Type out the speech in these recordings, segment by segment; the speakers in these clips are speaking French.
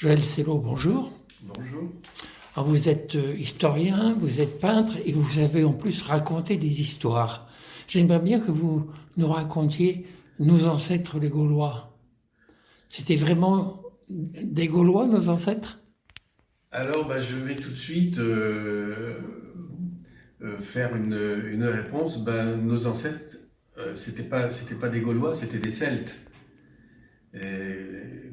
Joël Sello, bonjour. Bonjour. Alors vous êtes historien, vous êtes peintre et vous avez en plus raconté des histoires. J'aimerais bien que vous nous racontiez nos ancêtres les Gaulois. C'était vraiment des Gaulois, nos ancêtres? Alors, je vais tout de suite faire une réponse. Nos ancêtres, c'était pas des Gaulois, c'était des Celtes.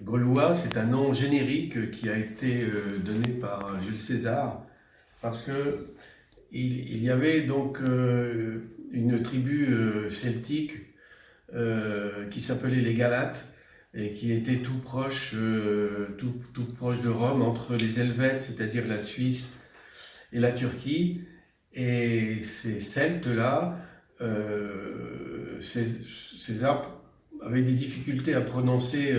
Gaulois, c'est un nom générique qui a été donné par Jules César parce que il y avait donc une tribu celtique qui s'appelait les Galates et qui était tout proche de Rome, entre les Helvètes, c'est-à-dire la Suisse et la Turquie. Et ces Celtes-là, César avait des difficultés à prononcer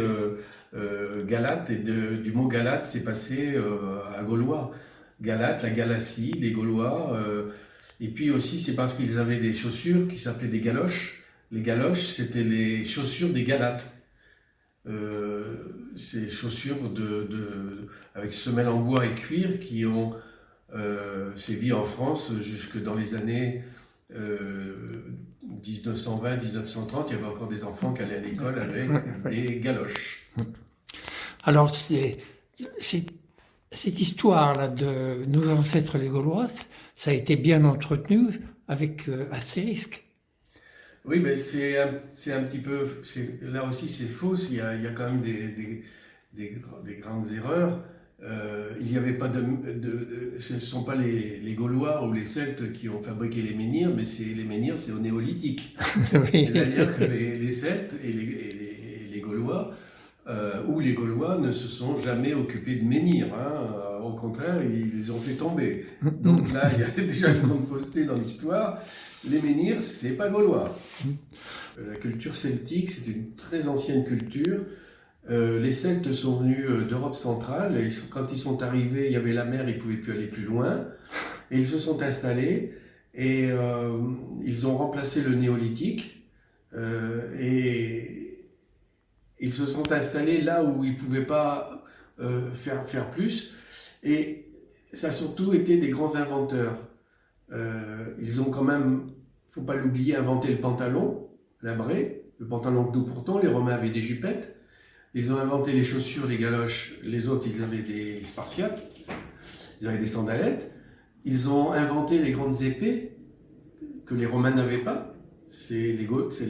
Galate, et du mot Galate, c'est passé à Gaulois. Galate, la Galatie, les Gaulois. Et puis aussi, c'est parce qu'ils avaient des chaussures qui s'appelaient des galoches. Les galoches, c'était les chaussures des Galates. Ces chaussures avec semelles en bois et cuir qui ont sévi en France jusque dans les années 1920-1930. Il y avait encore des enfants qui allaient à l'école avec des galoches. Alors cette histoire-là de nos ancêtres les Gaulois, ça a été bien entretenu avec astérisque. Oui, mais c'est un petit peu. Là aussi, c'est faux. Il y a quand même des grandes erreurs. Il n'y avait pas ce ne sont pas les Gaulois ou les Celtes qui ont fabriqué les menhirs, mais les menhirs, c'est au néolithique. Oui. C'est-à-dire que les Celtes et les Gaulois, ou les Gaulois ne se sont jamais occupés de menhirs. Au contraire, ils les ont fait tomber. Donc là, il y a déjà une grande fausseté dans l'histoire. Les menhirs, c'est pas gaulois. La culture celtique, c'est une très ancienne culture. Les Celtes sont venus d'Europe centrale. Et quand ils sont arrivés, il y avait la mer, ils ne pouvaient plus aller plus loin. Et ils se sont installés et ils ont remplacé le néolithique. Et ils se sont installés là où ils ne pouvaient pas faire plus. Et ça a surtout été des grands inventeurs. Ils ont quand même, faut pas l'oublier, inventé le pantalon, l'ambré, le pantalon que nous portons. Les Romains avaient des jupettes. Ils ont inventé les chaussures, les galoches. Les autres, ils avaient des spartiates. Ils avaient des sandalettes. Ils ont inventé les grandes épées que les Romains n'avaient pas. C'est les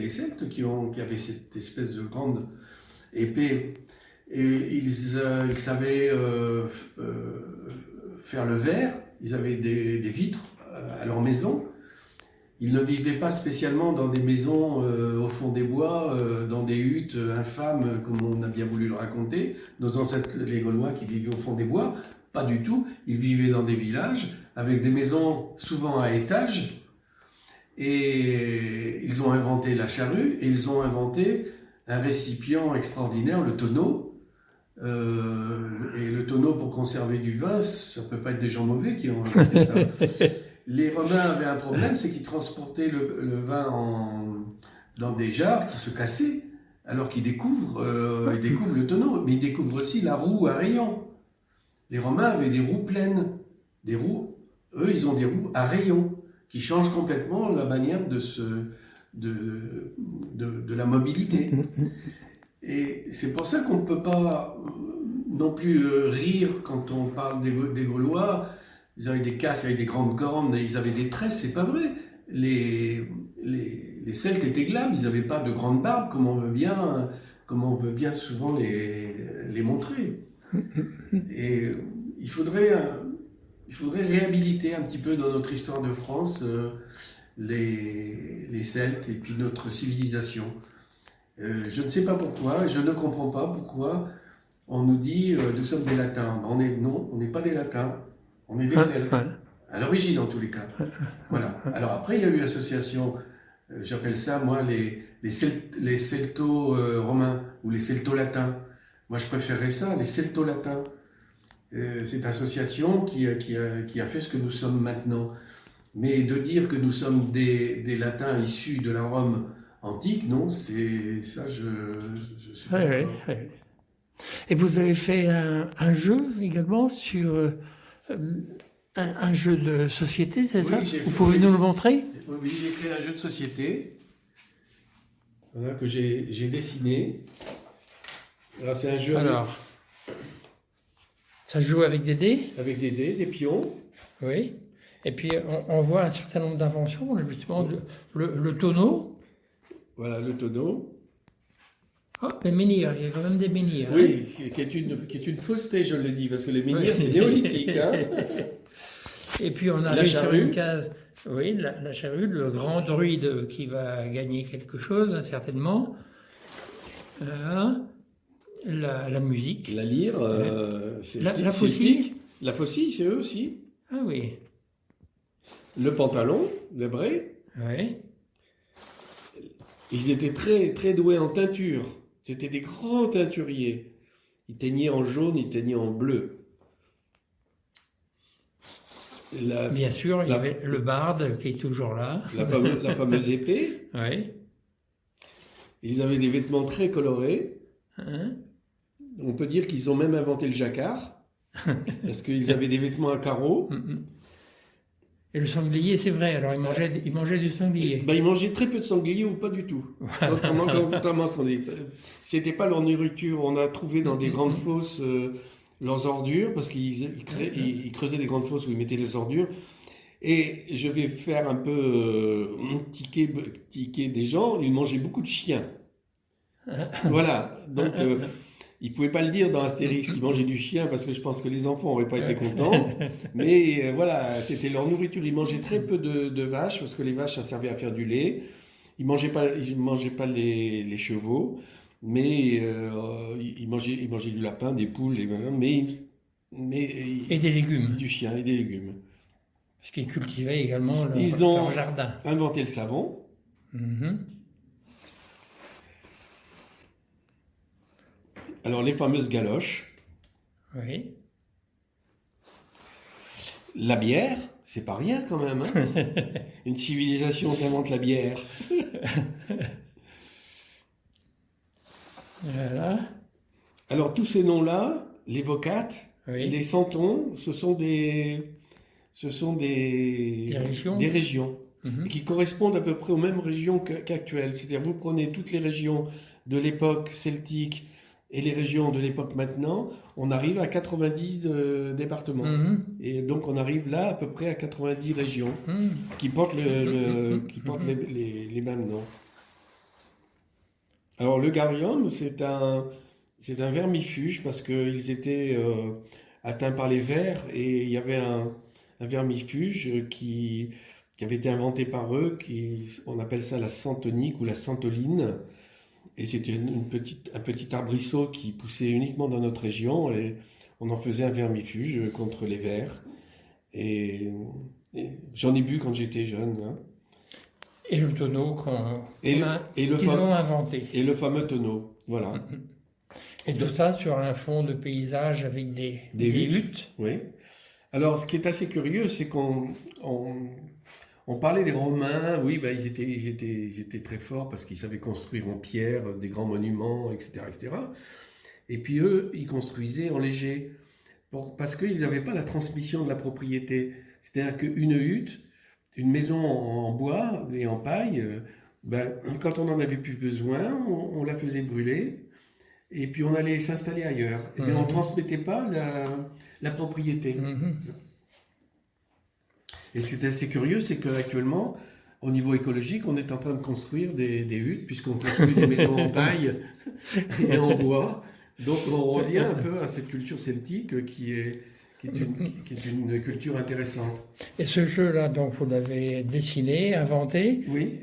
Celtes qui avaient cette espèce de grande épée. Et ils savaient faire le verre. Ils avaient des vitres à leur maison. Ils ne vivaient pas spécialement dans des maisons au fond des bois, dans des huttes infâmes, comme on a bien voulu le raconter. Nos ancêtres, les Gaulois qui vivaient au fond des bois, pas du tout. Ils vivaient dans des villages, avec des maisons souvent à étages. Et ils ont inventé la charrue, et ils ont inventé un récipient extraordinaire, le tonneau. Et le tonneau, pour conserver du vin, ça ne peut pas être des gens mauvais qui ont inventé ça. Les Romains avaient un problème, c'est qu'ils transportaient le vin dans des jarres qui se cassaient, alors qu'ils découvrent le tonneau, mais ils découvrent aussi la roue à rayons. Les Romains avaient des roues pleines, eux ils ont des roues à rayons, qui changent complètement la manière de la mobilité. Et c'est pour ça qu'on ne peut pas non plus rire quand on parle des Gaulois. Ils avaient des casques, ils avaient des grandes cornes, ils avaient des tresses, c'est pas vrai. Les Celtes étaient glabres, ils n'avaient pas de grandes barbes comme on veut bien souvent les montrer. Et il faudrait réhabiliter un petit peu dans notre histoire de France les Celtes et puis notre civilisation. Je ne sais pas pourquoi, je ne comprends pas pourquoi on nous dit nous sommes des Latins. Non, on n'est pas des Latins. On est des Celtes, à l'origine en tous les cas. Voilà. Alors après, il y a eu l'association, j'appelle ça moi les celto-romains ou les celto-latins. Moi je préférerais ça, les celto-latins. Cette association qui a fait ce que nous sommes maintenant. Mais de dire que nous sommes des Latins issus de la Rome antique, non, c'est ça, je suis pas d'accord. Et vous avez fait un jeu également sur un jeu de société, c'est ça? Vous pouvez nous le montrer? Oui, j'ai créé un jeu de société voilà, que j'ai dessiné. Alors, c'est un jeu Alors, ça se joue avec des dés? avec des dés, des pions. Oui. Et puis, on voit un certain nombre d'inventions, justement, le tonneau. Voilà, le tonneau. Ah, les menhirs, il y a quand même des menhirs. Oui, qui est une fausseté, je le dis, parce que les menhirs, c'est néolithique. Hein. Et puis, on arrive sur une case. Oui, la charrue, le grand druide qui va gagner quelque chose, certainement. La musique. La lyre, c'est la faucille. La faucille, c'est eux aussi. Ah oui. Le pantalon, le bray. Oui. Ils étaient très, très doués en teinture. C'était des grands teinturiers. Ils teignaient en jaune, ils teignaient en bleu. Bien sûr, il y avait le barde qui est toujours là. La fameuse épée. Oui. Ils avaient des vêtements très colorés. Hein? On peut dire qu'ils ont même inventé le jacquard. Parce qu'ils avaient des vêtements à carreaux. Et le sanglier, c'est vrai, alors ils mangeaient du sanglier. Ils mangeaient très peu de sanglier ou pas du tout. Contrairement à ce qu'on dit. C'était pas leur nourriture. On a trouvé dans des grandes fosses leurs ordures, parce qu'ils creusaient des grandes fosses où ils mettaient les ordures. Et je vais faire un peu tiquer des gens, ils mangeaient beaucoup de chiens. Voilà, donc ils ne pouvaient pas le dire dans Astérix qu'ils mangeaient du chien, parce que je pense que les enfants n'auraient pas été contents. Mais voilà, c'était leur nourriture. Ils mangeaient très peu de vaches, parce que les vaches, ça servait à faire du lait. Ils ne mangeaient pas les chevaux, mais ils mangeaient du lapin, des poules, et des légumes. Du chien et des légumes. Parce qu'ils cultivaient également Ils ont leur jardin. Inventé le savon. Alors, les fameuses galoches. Oui. La bière, c'est pas rien quand même. Hein. Une civilisation qui invente la bière. Voilà. Alors, tous ces noms-là, les vocates, les santons, ce sont des régions qui correspondent à peu près aux mêmes régions qu'actuelles. C'est-à-dire, vous prenez toutes les régions de l'époque celtique et les régions de l'époque maintenant, on arrive à 90 départements. Et donc, on arrive là à peu près à 90 régions qui portent, les mêmes noms. Alors, le garium, c'est un vermifuge parce qu'ils étaient atteints par les vers et il y avait un vermifuge qui avait été inventé par eux, on appelle ça la santonique ou la santoline. Et c'était un petit arbrisseau qui poussait uniquement dans notre région et on en faisait un vermifuge contre les vers. Et j'en ai bu quand j'étais jeune. Hein. Et le tonneau qu'ils ont inventé. Et le fameux tonneau, voilà. Et tout ça sur un fond de paysage avec des huttes. Oui. Alors, ce qui est assez curieux, c'est qu'on parlait des Romains. Oui, ils étaient très forts parce qu'ils savaient construire en pierre des grands monuments, etc., etc. Et puis eux, ils construisaient en léger parce qu'ils n'avaient pas la transmission de la propriété. C'est-à-dire qu'une hutte, une maison en bois et en paille, quand on n'en avait plus besoin, on la faisait brûler. Et puis on allait s'installer ailleurs. Et bien on ne transmettait pas la propriété. Et ce qui est assez curieux, c'est qu'actuellement, au niveau écologique, on est en train de construire des huttes, puisqu'on construit des maisons en paille et en bois. Donc on revient un peu à cette culture celtique qui est une culture intéressante. Et ce jeu-là, donc vous l'avez dessiné, inventé. Oui.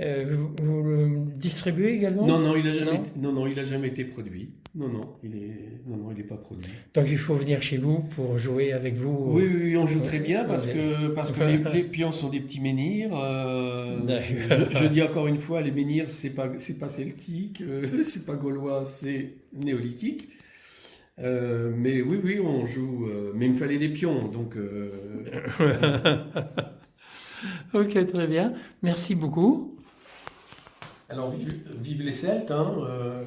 Vous le distribuez également? Non, il n'a jamais été produit. Non, il est pas produit. Donc il faut venir chez vous pour jouer avec vous. Oui, on joue très bien parce que les pions sont des petits menhirs. Je dis encore une fois, les menhirs c'est pas celtique, c'est pas gaulois, c'est néolithique. Mais oui, on joue. Mais il me fallait des pions, donc. Ok, très bien. Merci beaucoup. Alors, vive les Celtes, hein.